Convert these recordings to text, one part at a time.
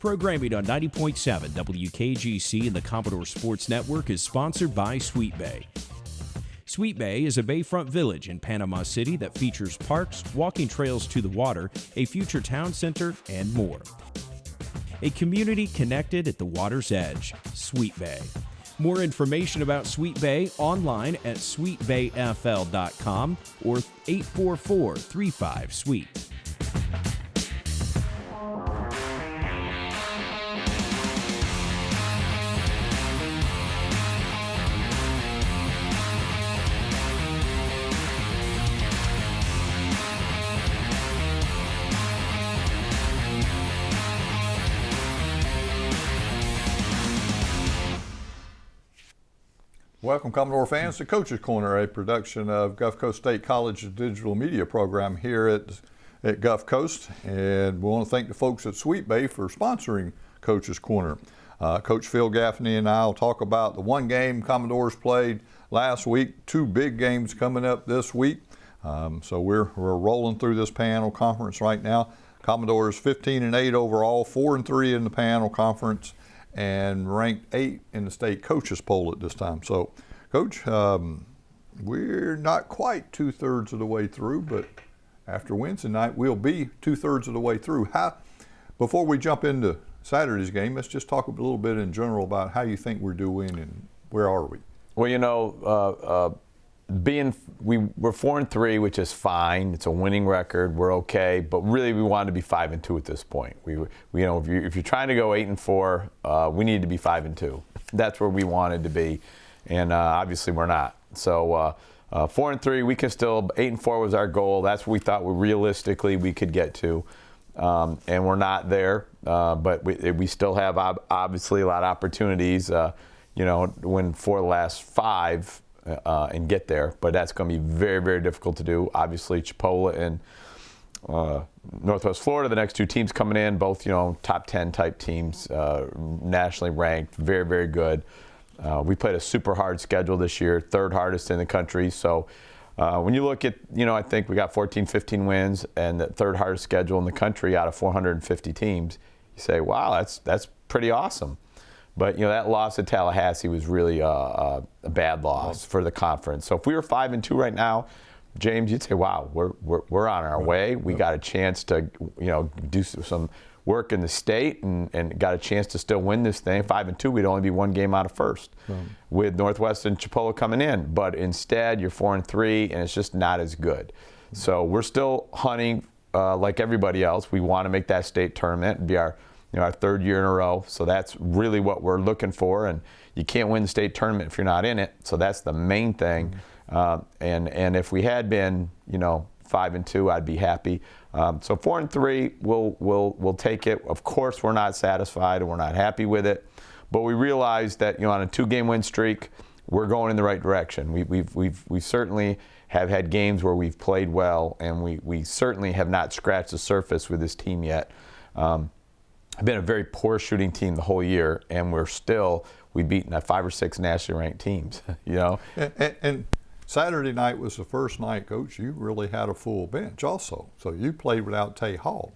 Programming on 90.7 WKGC and the Commodore Sports Network is sponsored by Sweet Bay. Sweet Bay is a bayfront village in Panama City that features parks, walking trails to the water, a future town center, and more. A community connected at the water's edge, Sweet Bay. More information about Sweet Bay online at sweetbayfl.com or 844-35-SWEET. Welcome, Commodore fans, to Coach's Corner, a production of Gulf Coast State College's digital media program here at Gulf Coast. And we want to thank the folks at Sweet Bay for sponsoring Coach's Corner. Coach Phil Gaffney and I will talk about the one game Commodores played last week, two big games coming up this week. So we're rolling through this panel conference right now. Commodores 15-8 overall, 4-3 in the panel conference, and ranked 8 in the state coaches poll at this time. So, Coach, we're not quite 2/3 of the way through, but after Wednesday night, we'll be 2/3 of the way through. Before we jump into Saturday's game, let's just talk a little bit in general about how you think we're doing and where are we? Well, you know, we're 4-3, which is fine. It's a winning record. We're okay, but really we wanted to be 5-2 at this point. We you know, if you're trying to go 8-4, we need to be 5-2. That's where we wanted to be, and obviously we're not. So 4-3, we can still 8-4 was our goal. That's what we thought realistically we could get to, and we're not there. But we still have obviously a lot of opportunities. You know, win 4 of the last 5. And get there, but that's going to be very, very difficult to do. Obviously, Chipola and Northwest Florida, the next 2 teams coming in, both, you know, top 10 type teams, nationally ranked, very, very good. We played a super hard schedule this year, 3rd hardest in the country. So when you look at, you know, I think we got 14, 15 wins and the 3rd hardest schedule in the country out of 450 teams. You say, wow, that's pretty awesome. But, you know, that loss at Tallahassee was really a bad loss for the conference. So if we were 5-2 right now, James, you'd say, wow, we're on our way. We got a chance to, you know, do some work in the state and got a chance to still win this thing. 5-2, we'd only be 1 game out of first with Northwest and Chipola coming in. But instead, you're 4-3, and it's just not as good. So we're still hunting like everybody else. We want to make that state tournament and be our 3rd year in a row. So that's really what we're looking for. And you can't win the state tournament if you're not in it. So that's the main thing. And if we had been, you know, 5-2, I'd be happy. So 4-3, we'll take it. Of course, we're not satisfied and we're not happy with it. But we realize that, you know, on a 2-game win streak, we're going in the right direction. We certainly have had games where we've played well, and we certainly have not scratched the surface with this team yet. Been a very poor shooting team the whole year, and we've beaten 5 or 6 nationally ranked teams, you know. And Saturday night was the first night, Coach, you really had a full bench also. So you played without Tay Hall.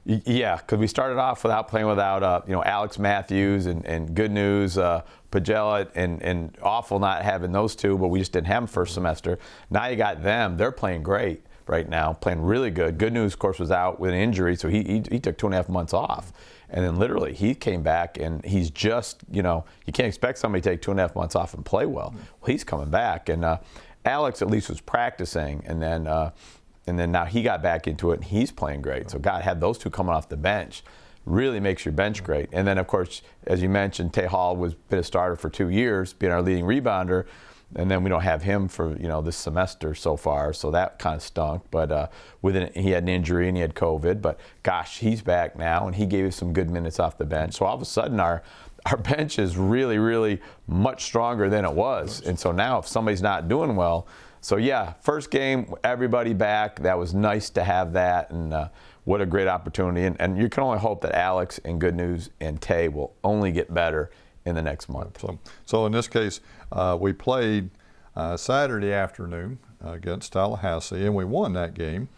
Yeah, because we started off playing without you know, Alex Matthews and good news, Pagella, and awful not having those 2, but we just didn't have them first semester. Now you got them. They're playing great right now, playing really good. Good news, of course, was out with an injury, so he took 2.5 months off. And then literally he came back, and he's just, you know, you can't expect somebody to take 2.5 months off and play well. Well, he's coming back. And Alex at least was practicing, and then now he got back into it, and he's playing great. So God had those 2 coming off the bench. Really makes your bench great. And then, of course, as you mentioned, Tay Hall was been a starter for 2 years, being our leading rebounder. And then we don't have him for, you know, this semester so far, so that kind of stunk. But he had an injury and he had COVID. But gosh, he's back now, and he gave us some good minutes off the bench. So all of a sudden, our bench is really, really much stronger than it was. And so now, if somebody's not doing well, so yeah, first game, everybody back. That was nice to have that, and what a great opportunity. And you can only hope that Alex and Good News and Tay will only get better in the next month. So in this case, we played Saturday afternoon against Tallahassee, and we won that game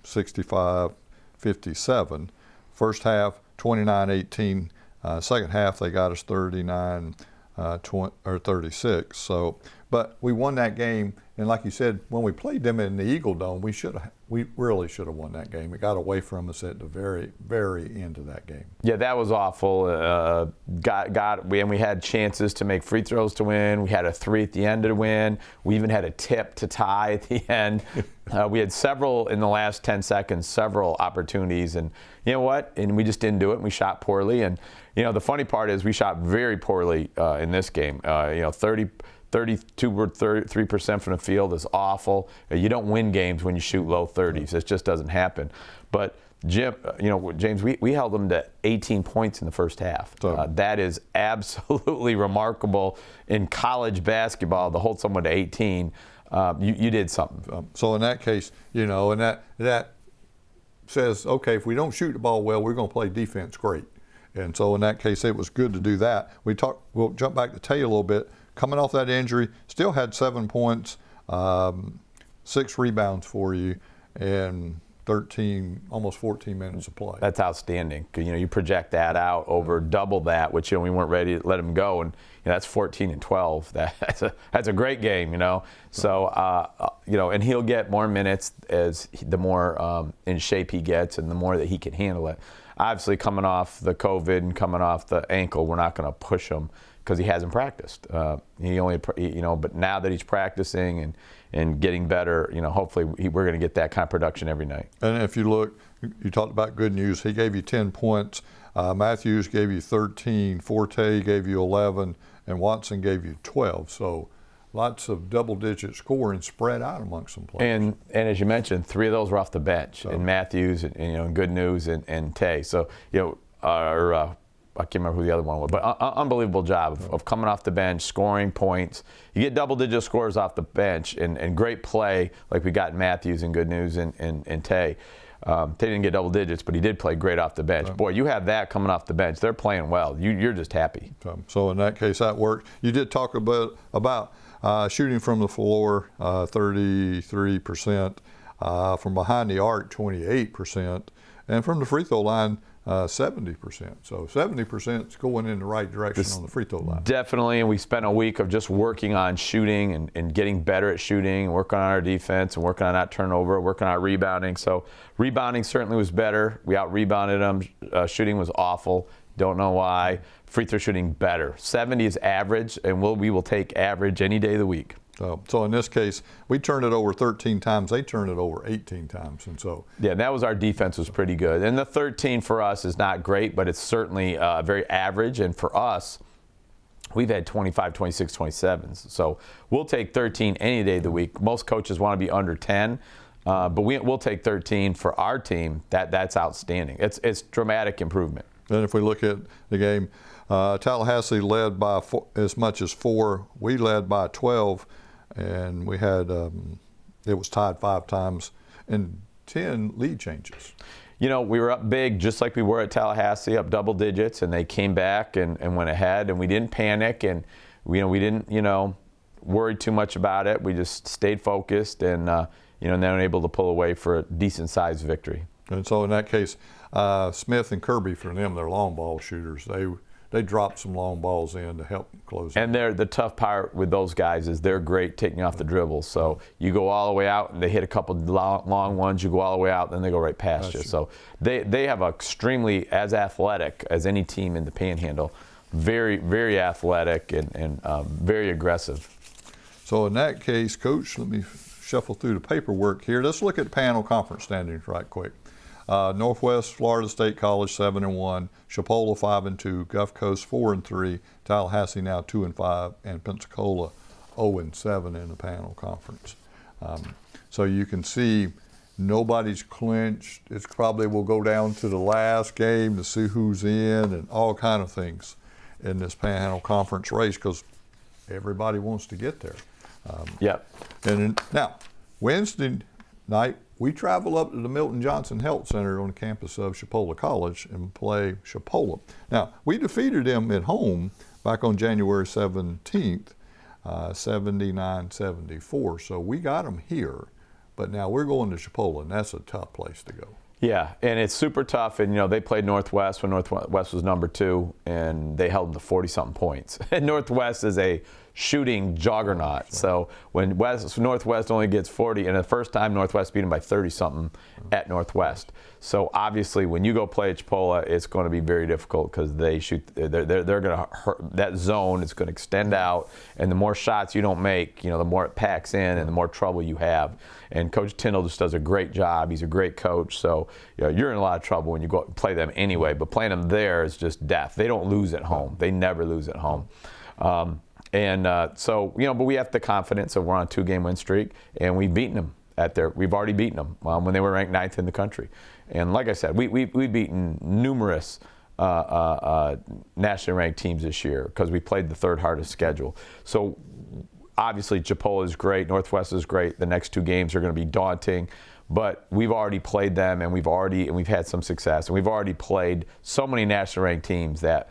65-57. First half, 29-18. Second half, they got us 36. So, but we won that game, and like you said, when we played them in the Eagle Dome, we really should have won that game. It got away from us at the very, very end of that game. Yeah, that was awful. We had chances to make free throws to win. We had a 3 at the end to win. We even had a tip to tie at the end. We had several in the last 10 seconds, several opportunities, and you know what? And we just didn't do it. And we shot poorly, and you know the funny part is we shot very poorly in this game. 32 or 33% from the field is awful. You don't win games when you shoot low 30s. It just doesn't happen. But James, we held them to 18 points in the first half. That is absolutely remarkable in college basketball to hold someone to 18. You did something. So in that case, and that says, okay, if we don't shoot the ball well, we're going to play defense great. And so in that case, it was good to do that. We'll jump back to tell you a little bit. Coming off that injury, still had 7 points, 6 rebounds for you, and 13, almost 14 minutes of play. That's outstanding. You project that out over double that, which we weren't ready to let him go, and that's 14 and 12. That's a great game, So and he'll get more minutes as the more in shape he gets, and the more that he can handle it. Obviously, coming off the COVID and coming off the ankle, we're not going to push him because he hasn't practiced. But now that he's practicing and getting better, hopefully we're going to get that kind of production every night. And if you look, you talked about good news. He gave you 10 points. Matthews gave you 13. Forte gave you 11. And Watson gave you 12. So lots of double-digit scoring spread out amongst some players. And as you mentioned, 3 of those were off the bench. And Matthews and Good News and Tay. So, I can't remember who the other one was, but unbelievable job of coming off the bench, scoring points. You get double-digit scores off the bench and great play like we got Matthews and Good News and Tay. Tay didn't get double digits, but he did play great off the bench. Boy, you have that coming off the bench. They're playing well. You're just happy. So in that case, that worked. You did talk a bit about shooting from the floor, 33%, from behind the arc, 28%, and from the free throw line, 70%. So 70% is going in the right direction on the free throw line. Definitely, and we spent a week of just working on shooting and getting better at shooting, working on our defense and working on that turnover, working on our rebounding. So rebounding certainly was better. We out-rebounded them. Shooting was awful. Don't know why. Free throw shooting better. 70 is average, and we will take average any day of the week. So in this case, we turned it over 13 times. They turned it over 18 times. And so that was our defense was pretty good. And the 13 for us is not great, but it's certainly very average. And for us, we've had 25, 26, 27s. So we'll take 13 any day of the week. Most coaches want to be under 10. But we'll take 13 for our team. That's outstanding. It's dramatic improvement. And if we look at the game, Tallahassee led by as much as 4. We led by 12. And we had, it was tied 5 times and 10 lead changes. We were up big just like we were at Tallahassee, up double digits, and they came back and went ahead, and we didn't panic, and we didn't, worry too much about it. We just stayed focused and, then able to pull away for a decent-sized victory. And so in that case, Smith and Kirby, for them, they're long ball shooters. They dropped some long balls in to help close. And the tough part with those guys is they're great taking off the dribble. So you go all the way out and they hit a couple long ones. You go all the way out, then they go right past you. So they have extremely as athletic as any team in the Panhandle. Very, very athletic and very aggressive. So in that case, Coach, let me shuffle through the paperwork here. Let's look at Panhandle Conference standings right quick. Northwest Florida State College 7-1, Chipola 5-2, Gulf Coast 4-3, Tallahassee now 2-5, and Pensacola 0-7 in the Panhandle Conference. So you can see nobody's clinched. It's probably will go down to the last game to see who's in and all kind of things in this Panhandle Conference race because everybody wants to get there. And now Wednesday night, we travel up to the Milton Johnson Health Center on the campus of Chipola College and play Chipola. Now, we defeated them at home back on January 17th, 79-74. So we got them here, but now we're going to Chipola, and that's a tough place to go. Yeah, and it's super tough. And, they played Northwest when Northwest was number 2, and they held them to 40-something points. And Northwest is a shooting juggernaut. So when Northwest only gets 40, and the first time Northwest beat them by 30-something at Northwest. So obviously, when you go play at Chipola, it's going to be very difficult because they shoot. They're going to hurt. That zone is going to extend out, and the more shots you don't make, the more it packs in, and the more trouble you have. And Coach Tyndall just does a great job. He's a great coach. So you're in a lot of trouble when you go play them anyway. But playing them there is just death. They don't lose at home. They never lose at home. So but we have the confidence of we're on a 2-game win streak, and we've beaten them we've already beaten them when they were ranked 9th in the country. And like I said, we've beaten numerous nationally ranked teams this year because we played the 3rd hardest schedule. So obviously Chipola is great, Northwest is great. The next 2 games are going to be daunting, but we've already played them, and we've had some success, and we've already played so many nationally ranked teams that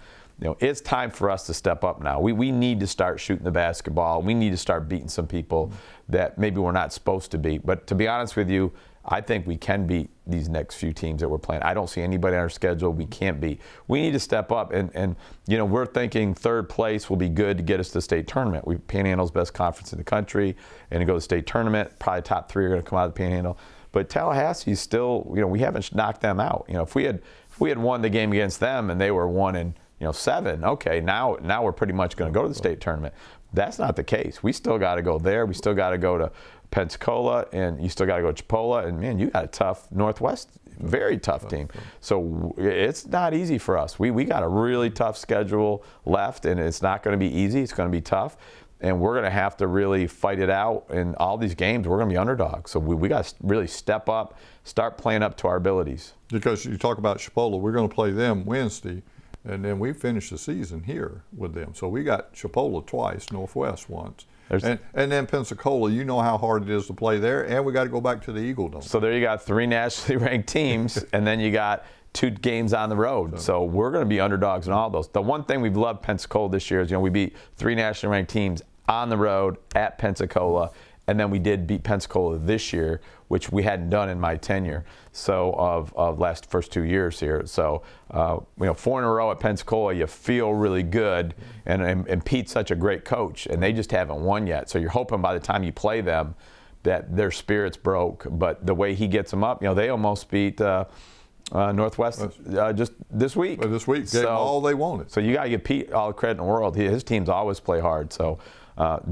it's time for us to step up now. We need to start shooting the basketball. We need to start beating some people that maybe we're not supposed to beat. But to be honest with you, I think we can beat these next few teams that we're playing. I don't see anybody on our schedule we can't beat. We need to step up, and we're thinking 3rd place will be good to get us to the state tournament. Panhandle's best conference in the country, and to go to the state tournament, probably top 3 are going to come out of the Panhandle. But Tallahassee's still, we haven't knocked them out. If we had won the game against them and they were 1-7, okay, now we're pretty much going to go to the state tournament. That's not the case. We still got to go there. We still got to go to Pensacola, and you still got to go to Chipola. And man, you got a tough Northwest, very tough team. So it's not easy for us. We got a really tough schedule left, and it's not going to be easy. It's going to be tough. And we're going to have to really fight it out in all these games. We're going to be underdogs. So we got to really step up, start playing up to our abilities. Because you talk about Chipola, we're going to play them Wednesday. And then we finished the season here with them. So we got Chipola twice, Northwest once. And then Pensacola, you know how hard it is to play there. And we got to go back to the Eagle Dome. So there you got 3 nationally ranked teams, and then you got 2 games on the road. So we're going to be underdogs in all those. The one thing we've loved Pensacola this year is, we beat 3 nationally ranked teams on the road at Pensacola. And then we did beat Pensacola this year, which we hadn't done in my tenure. So of first 2 years here. So 4 in a row at Pensacola, you feel really good. And Pete's such a great coach, and they just haven't won yet. So you're hoping by the time you play them that their spirits broke. But the way he gets them up, they almost beat Northwest just this week. But this week, gave them all they wanted. So you got to give Pete all the credit in the world. His teams always play hard. So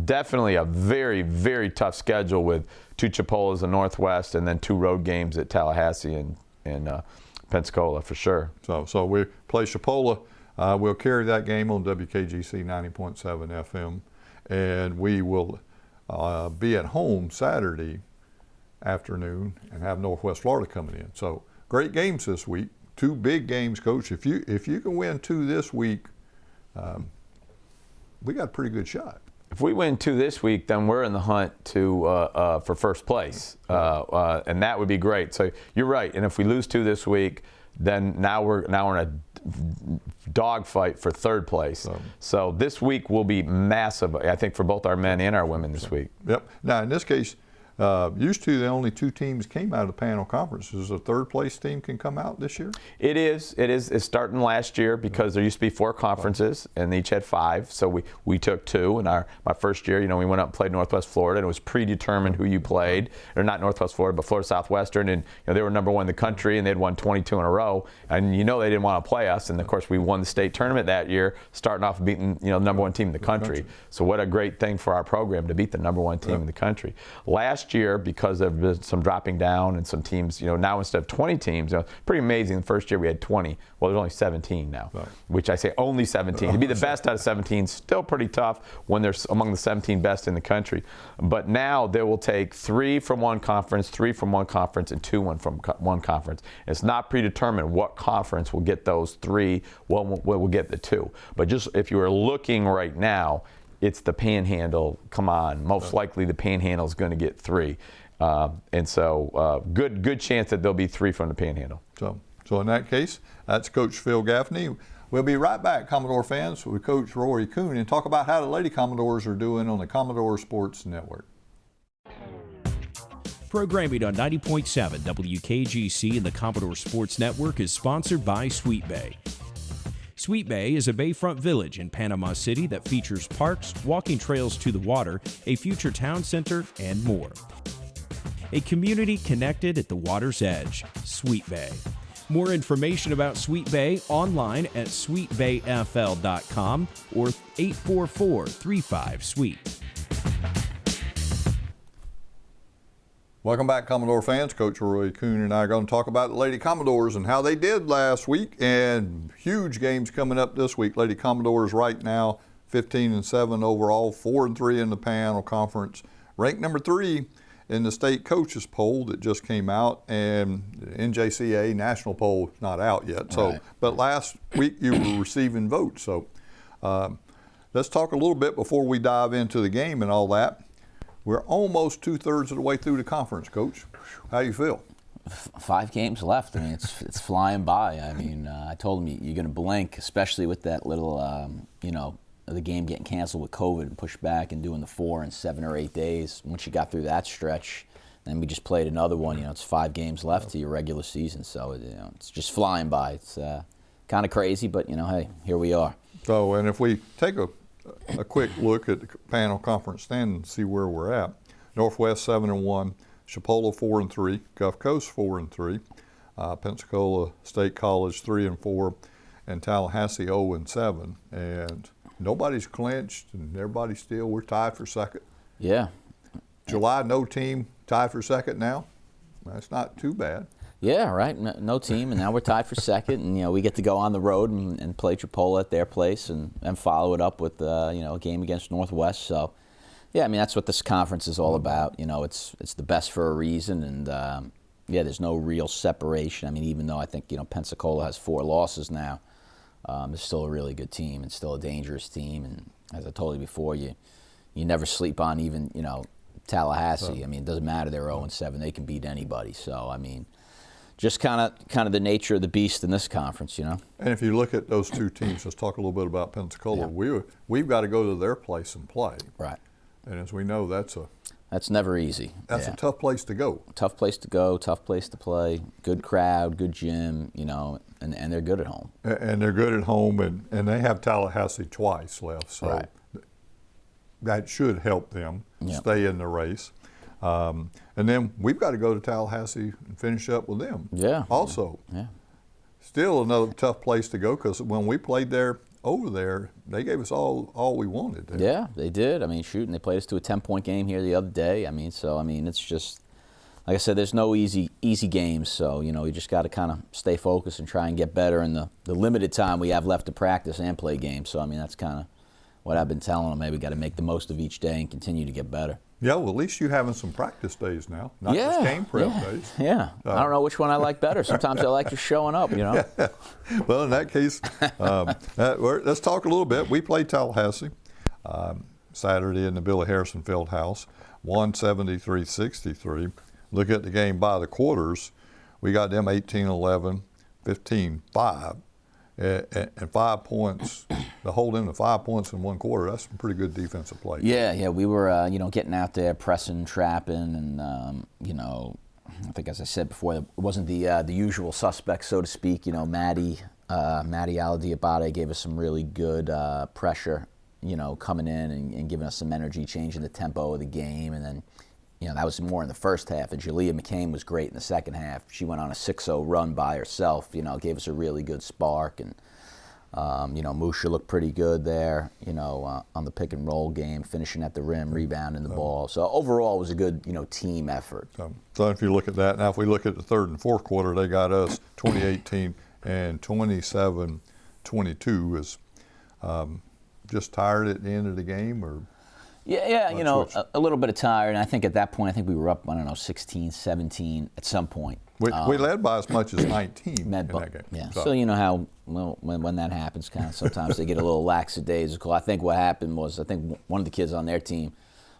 definitely a very, very tough schedule with 2 Chipolas in Northwest, and then 2 road games at Tallahassee and Pensacola for sure. So we play Chipola. We'll carry that game on WKGC 90.7 FM, and we will be at home Saturday afternoon and have Northwest Florida coming in. So great games this week. 2 big games, Coach. If you can win 2 this week, we got a pretty good shot. If we win 2 this week, then we're in the hunt for first place, and that would be great. So you're right. And if we lose 2 this week, then now we're in a dogfight for 3rd place. So this week will be massive, I think, for both our men and our women this week. Yep. Now in this case, used to the only 2 teams came out of the panel conference. Is a 3rd place team can come out this year? It is. It's starting last year because there used to be 4 conferences and they each had 5. So we took 2. And my first year, we went up and played Northwest Florida, and it was predetermined who you played, or not Northwest Florida, but Florida Southwestern, and they were number 1 in the country, and they'd won 22 in a row, and they didn't want to play us, and of course we won the state tournament that year, starting off beating the number 1 team in the country. So what a great thing for our program to beat the number 1 team in the country. Last year, because of some dropping down and some teams, now instead of 20 teams, pretty amazing. The first year we had 20. Well, there's only 17 now, which I say only 17. To be the best out of 17 still pretty tough when they're among the 17 best in the country. But now they will take 3 from one conference, 3 from one conference, and 2 from one conference. It's not predetermined what conference will get those 3, will get the 2. But just if you are looking right now, it's the Panhandle. Come on, most likely the Panhandle is going to get 3, and so good chance that there'll be 3 from the Panhandle. So in that case, that's Coach Phil Gaffney. We'll be right back, Commodore fans, with Coach Rory Kuhn, and talk about how the Lady Commodores are doing on the Commodore Sports Network. Programming on 90.7 WKGC and the Commodore Sports Network is sponsored by Sweet Bay. Sweet Bay is a bayfront village in Panama City that features parks, walking trails to the water, a future town center, and more. A community connected at the water's edge, Sweet Bay. More information about Sweet Bay online at sweetbayfl.com or 844-35-SWEET. Welcome back, Commodore fans. Coach Rory, Kuhn, and I are going to talk about the Lady Commodores and how they did last week, and huge games coming up this week. Lady Commodores right now 15-7 overall, 4-3 in the panel conference, ranked number 3 in the state coaches poll that just came out, and the NJCA national poll is not out yet. So, but last week you were receiving votes. So, let's talk a little bit before we dive into the game and all that. We're almost 2/3 of the way through the conference, Coach. How you feel? 5 games left. I mean, it's flying by. I mean, I told him you're going to blink, especially with that little, the game getting canceled with COVID and pushed back and doing the 4 in 7 or 8 days. Once you got through that stretch, then we just played another one. It's 5 games left to your regular season, so it's just flying by. It's kind of crazy, but hey, here we are. So, and if we take a quick look at the panel conference stand and see where we're at. Northwest 7-1, Chipola 4-3, Gulf Coast 4-3, Pensacola State College 3-4, and Tallahassee 0-7. And nobody's clinched, and everybody's still. We're tied for second. Yeah. July, no team tied for second now. That's not too bad. Yeah, right. No team, and now we're tied for second, and we get to go on the road and play Chipola at their place, and follow it up with a game against Northwest. So, yeah, I mean that's what this conference is all about. It's the best for a reason, and there's no real separation. I mean, even though I think Pensacola has 4 losses now, it's still a really good team and still a dangerous team. And as I told you before, you never sleep on even Tallahassee. I mean, it doesn't matter. They're 0-7; they can beat anybody. So, I mean. Just kind of the nature of the beast in this conference, And if you look at those 2 teams, let's talk a little bit about Pensacola. Yeah. We've got to go to their place and play. Right. And as we know, that's never easy. That's a tough place to go. Tough place to go, tough place to play. Good crowd, good gym, and they're good at home. And they're good at home, and they have Tallahassee twice left, so that should help them stay in the race. And then we've got to go to Tallahassee and finish up with them. Yeah. Also. Yeah. Still another tough place to go, because when we played over there, they gave us all we wanted there. Yeah, they did. I mean, and they played us to a 10-point game here the other day. I mean, it's just, like I said, there's no easy games. So, you just got to kind of stay focused and try and get better in the limited time we have left to practice and play games. So, I mean, that's kind of what I've been telling them. Maybe got to make the most of each day and continue to get better. Yeah, well, at least you're having some practice days now, not just game prep days. Yeah, I don't know which one I like better. Sometimes I like just showing up, Yeah. Well, in that case, let's talk a little bit. We played Tallahassee Saturday in the Billy Harrison Field House, 173-63. Look at the game by the quarters. We got them 18-11, 15-5. And 5 points, to hold them to 5 points in one quarter, that's some pretty good defensive play. Yeah, we were, getting out there, pressing, trapping, and, I think as I said before, it wasn't the usual suspects, so to speak. Maddie Aladiabate gave us some really good pressure, coming in and giving us some energy, changing the tempo of the game, and then, that was more in the first half. And Jalea McCain was great in the second half. She went on a 6-0 run by herself, gave us a really good spark. And, Musha looked pretty good there, on the pick and roll game, finishing at the rim, rebounding the ball. So overall, it was a good, team effort. So if you look at that, now if we look at the third and fourth quarter, they got us 2018 and 27-22. Is just tired at the end of the game, or? Yeah, a little bit of tired, and I think at that point, we were up, 16, 17 at some point. We led by as much as 19 in that game. Yeah, so you know how when that happens, kind of sometimes they get a little lackadaisical. I think what happened was, one of the kids on their team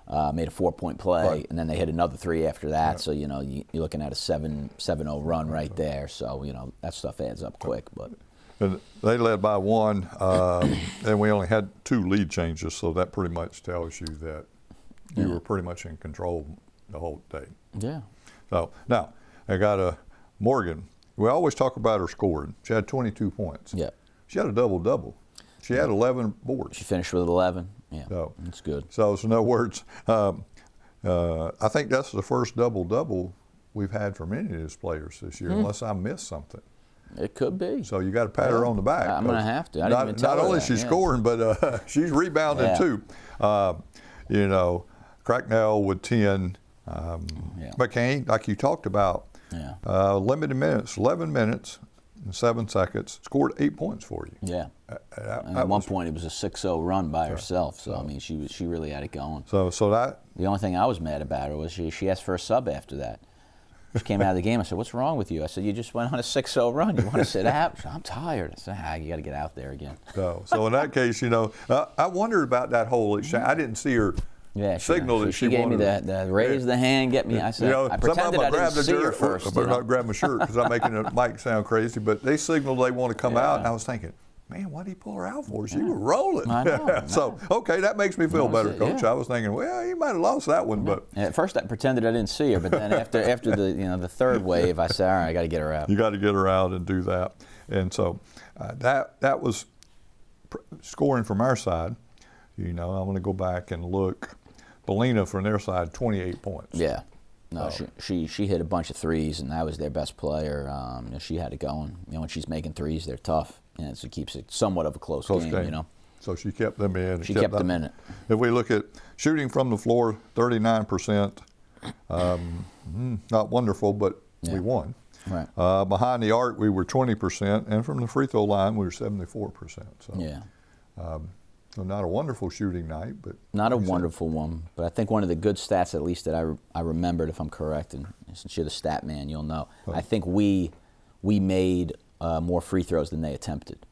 made a 4-point play, and then they hit another 3 after that. Yeah. So you're looking at a 7-0 run right there. So that stuff adds up quick, but. And they led by 1, and we only had 2 lead changes, so that pretty much tells you that you were pretty much in control the whole day. Yeah. So now I got a Morgan. We always talk about her scoring. She had 22 points. Yeah. She had a double-double. She had 11 boards. She finished with 11. Yeah, So that's good. So in other words, I think that's the first double-double we've had from any of these players this year, unless I missed something. It could be. So you got to pat her on the back. I'm going to have to. I didn't even tell not her only that, she's scoring, but she's rebounding too. You know, Cracknell with 10. McCain, like you talked about, limited minutes, 11 minutes and 7 seconds, scored 8 points for you. Yeah. And at one point, it was a 6-0 run by herself. So I mean, she really had it going. So that. The only thing I was mad about her was she asked for a sub after that. She came out of the game. I said, "What's wrong with you?" I said, "You just went on a 6-0 run. You want to sit out?" She said, "I'm tired." I said, "You got to get out there again." So in that case, you know, I wondered about that whole exchange. I didn't see her signal that she gave me wanted. the raise the hand, get me. I said, I pretended I didn't see her first. I better not grab my shirt because I'm making the mic sound crazy. But they signaled they want to come out, and I was thinking, man, why did he pull her out for? She was rolling. I know. So, okay, that makes me feel better, Coach. I was thinking, well, he might have lost that one, but at first I pretended I didn't see her, but then after the third wave, I said, all right, I got to get her out. You got to get her out and do that. And so that was scoring from our side. You know, I'm going to go back and look. Bellina from their side, 28 points. Yeah. No, she hit a bunch of threes, and that was their best player. She had it going. You know, when she's making threes, they're tough, and so it keeps it somewhat of a close game. You know. So she kept them in. She kept them in it. If we look at shooting from the floor, 39%. Not wonderful, but we won. Right. Behind the arc, we were 20%, and from the free throw line, we were 74%. So, yeah. So not a wonderful shooting night, but not a wonderful one. But I think one of the good stats, at least that I remembered, if I'm correct, and since you're the stat man, you'll know. I think we made more free throws than they attempted.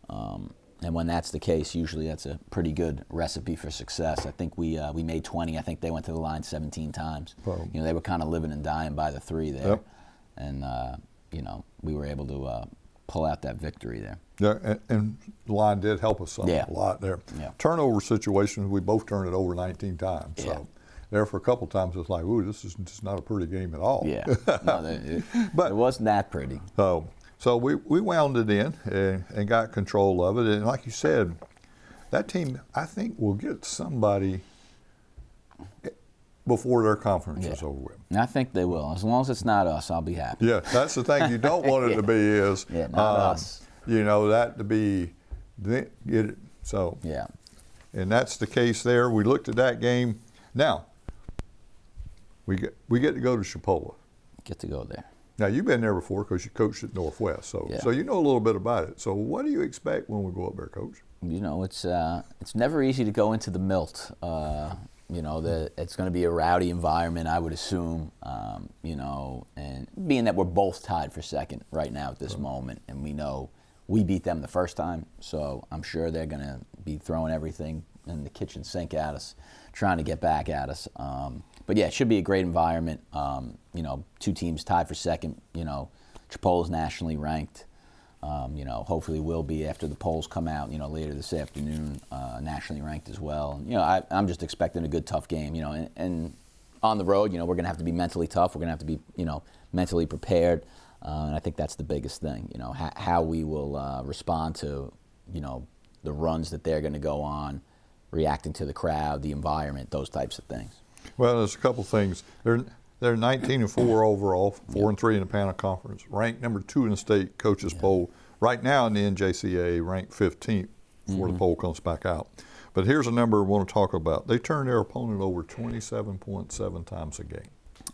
And when that's the case, usually that's a pretty good recipe for success. I think we made 20. I think they went to the line 17 times. You know, they were kind of living and dying by the three there, and you know, we were able to pull out that victory there. Yeah, and the line did help us a lot there. Yeah. Turnover situations, we both turned it over 19 times. So there for a couple times, it's like, ooh, this is just not a pretty game at all. Yeah, no, it wasn't that pretty. So we wound it in and got control of it. And like you said, that team, I think, will get somebody before their conference is over with. And I think they will. As long as it's not us, I'll be happy. Yeah, that's the thing you don't want it to be is not us. You know, that to be get it. So and that's the case there. We looked at that game. Now we get to go to Chipola. Get to go there. Now you've been there before because you coached at Northwest, so you know a little bit about it. So what do you expect when we go up there, Coach? You know, it's never easy to go into the Milt. You know, it's going to be a rowdy environment, I would assume. You know, and being that we're both tied for second right now at this moment, and we know we beat them the first time, so I'm sure they're going to be throwing everything in the kitchen sink at us, trying to get back at us. But yeah, it should be a great environment. You know, two teams tied for second. You know, Chipola's nationally ranked. You know, hopefully will be after the polls come out, you know, later this afternoon, nationally ranked as well. You know, I'm just expecting a good, tough game, you know, and on the road, you know, we're going to have to be mentally tough. We're going to have to be, you know, mentally prepared. And I think that's the biggest thing, you know, how we will respond to, you know, the runs that they're going to go on, reacting to the crowd, the environment, those types of things. Well, there's a couple things. They're 19-4 overall, 4-3 in the Panel Conference, ranked number 2 in the state coaches poll. Right now in the NJCAA, ranked 15th before the poll comes back out. But here's a number we want to talk about. They turn their opponent over 27.7 times a game.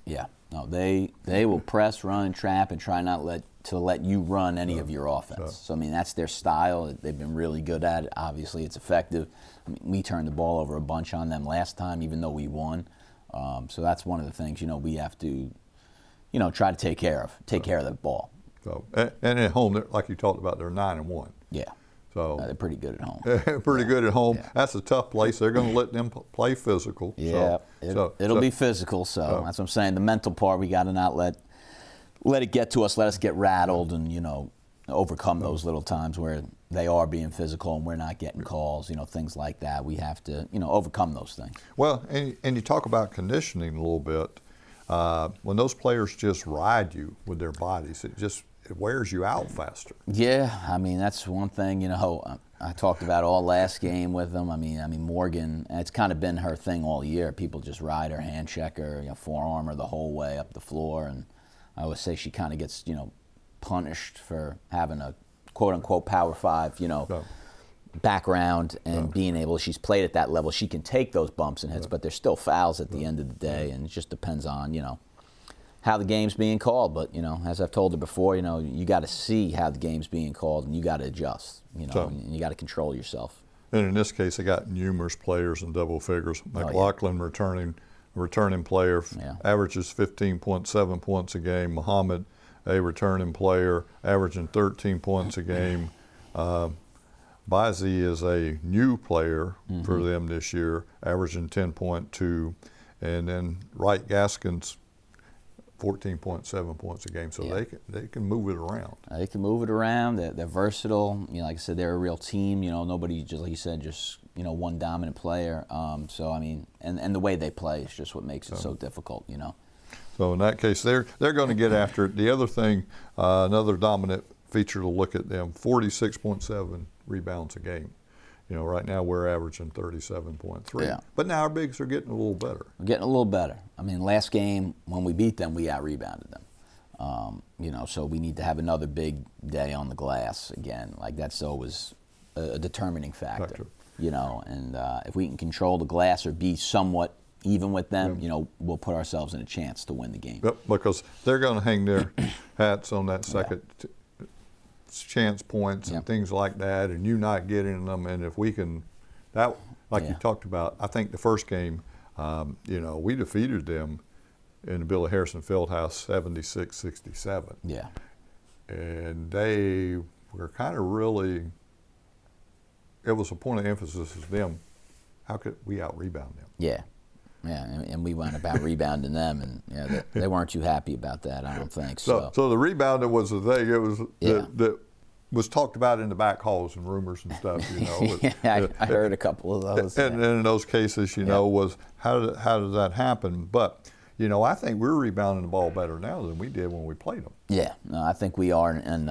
Yeah, no, they will press, run, and trap, and try not to let you run any of your offense. So I mean, that's their style. They've been really good at it. Obviously, it's effective. I mean, we turned the ball over a bunch on them last time, even though we won. So that's one of the things, you know, we have to, you know, try to take care of that ball. So and at home, like you talked about, they're 9-1. Yeah. So they're pretty good at home. Pretty good at home. Yeah. That's a tough place. They're going to let them play physical. Yeah. It'll be physical. So that's what I'm saying. The mental part, we got to not let it get to us. Let us get rattled and, you know, overcome those little times where they are being physical and we're not getting calls, you know, things like that. We have to, you know, overcome those things. Well, and you talk about conditioning a little bit. when those players just ride you with their bodies, it wears you out faster. Yeah, I mean, that's one thing, I talked about all last game with them. I mean, Morgan, and it's kind of been her thing all year. People just ride her, hand check her, forearm her the whole way up the floor. And I always say she kind of gets, punished for having a quote-unquote Power 5, background and being able, she's played at that level. She can take those bumps and hits, but there's still fouls at the end of the day. And it just depends on, how the game's being called. But, as I've told her before, you got to see how the game's being called, and you got to adjust, and you got to control yourself. And in this case, they got numerous players in double figures. McLaughlin, returning player, averages 15.7 points a game. Muhammad, a returning player, averaging 13 points a game. Bazi is a new player for them this year, averaging 10.2. And then Wright Gaskins, 14.7 points a game, so they can move it around. They can move it around. They're versatile. Like I said, they're a real team. Nobody, just like you said, just one dominant player. So I mean, and the way they play is just what makes it so difficult. So in that case, they're going to get after it. The other thing, another dominant feature to look at them: 46.7 rebounds a game. Right now we're averaging 37.3. Yeah. But now our bigs are getting a little better. We're getting a little better. I mean, last game when we beat them, we out-rebounded them. So we need to have another big day on the glass again. Like that's always a determining factor. And if we can control the glass or be somewhat even with them, we'll put ourselves in a chance to win the game. Yep, because they're going to hang their hats on that second chance points and things like that, and you not getting them. And if we can, you talked about, I think the first game, we defeated them in the Billy Harrison Fieldhouse 76-67. Yeah. And they were kind of really, it was a point of emphasis as them, how could we out-rebound them? Yeah. Yeah, and we went about rebounding them, and they weren't too happy about that, I don't think. So the rebounding was the thing. It was that was talked about in the back halls and rumors and stuff. I heard a couple of those. And in those cases, was how does that happen? But I think we're rebounding the ball better now than we did when we played them. Yeah, no, I think we are, and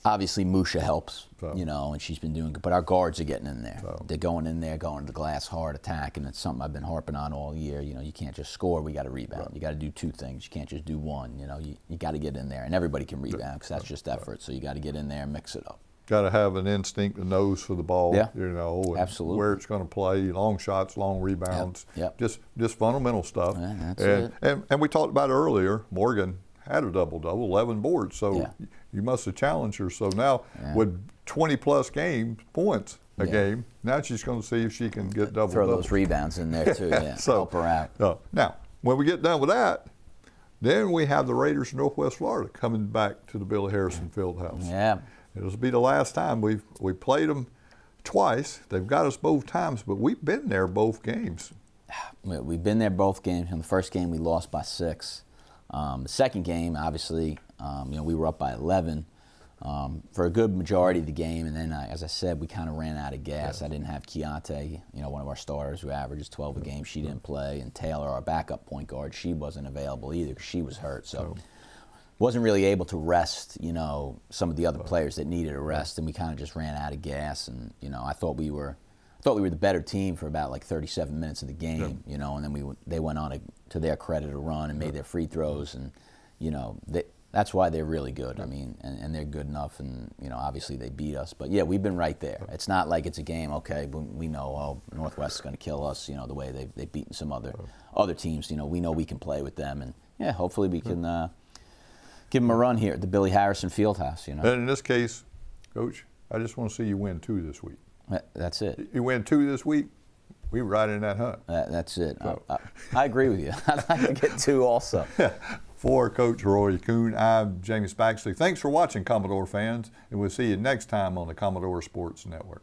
obviously Musha helps, and she's been doing good. But our guards are getting in there. They're going in there, going to the glass hard, attack, and it's something I've been harping on all year. You can't just score. We got to rebound. You got to do two things. You can't just do one. You got to get in there, and everybody can rebound because that's just effort. So you got to get in there and mix it up. Got to have an instinct, a nose for the ball. And absolutely. Where it's going to play, long shots, long rebounds. Yep. Just fundamental stuff. Yeah, that's it. And we talked about earlier, Morgan had a double-double, 11 boards. So you must have challenged her. So now with 20-plus points a game, now she's going to see if she can get double-double. Throw those rebounds in there too, So, help her out. Now, when we get done with that, then we have the Raiders of Northwest Florida coming back to the Billy Harrison Fieldhouse. Yeah. It'll be the last time. We played them twice. They've got us both times, but we've been there both games. We've been there both games. In the first game, we lost by 6. The second game, obviously, we were up by 11 for a good majority of the game, and then, as I said, we kind of ran out of gas. I didn't have Keontae, one of our starters who averages 12 a game. She didn't play, and Taylor, our backup point guard, she wasn't available either because she was hurt. So wasn't really able to rest, some of the other players that needed a rest, and we kind of just ran out of gas. And I thought we were the better team for about like 37 minutes of the game, and then they went on to their credit a run and made their free throws, and that's why they're really good. I mean, and they're good enough, and obviously they beat us. But yeah, we've been right there. It's not like it's a game. Okay, we know Northwest is going to kill us. The way they've beaten some other teams. We know we can play with them, and hopefully we can give them a run here at the Billy Harrison Fieldhouse. And in this case, Coach, I just want to see you win 2 this week. That's it. You win 2 this week, we right in that hunt. That's it. So. I agree with you. I'd like to get 2 also. For Coach Rory Kuhn, I'm James Baxley. Thanks for watching, Commodore fans, and we'll see you next time on the Commodore Sports Network.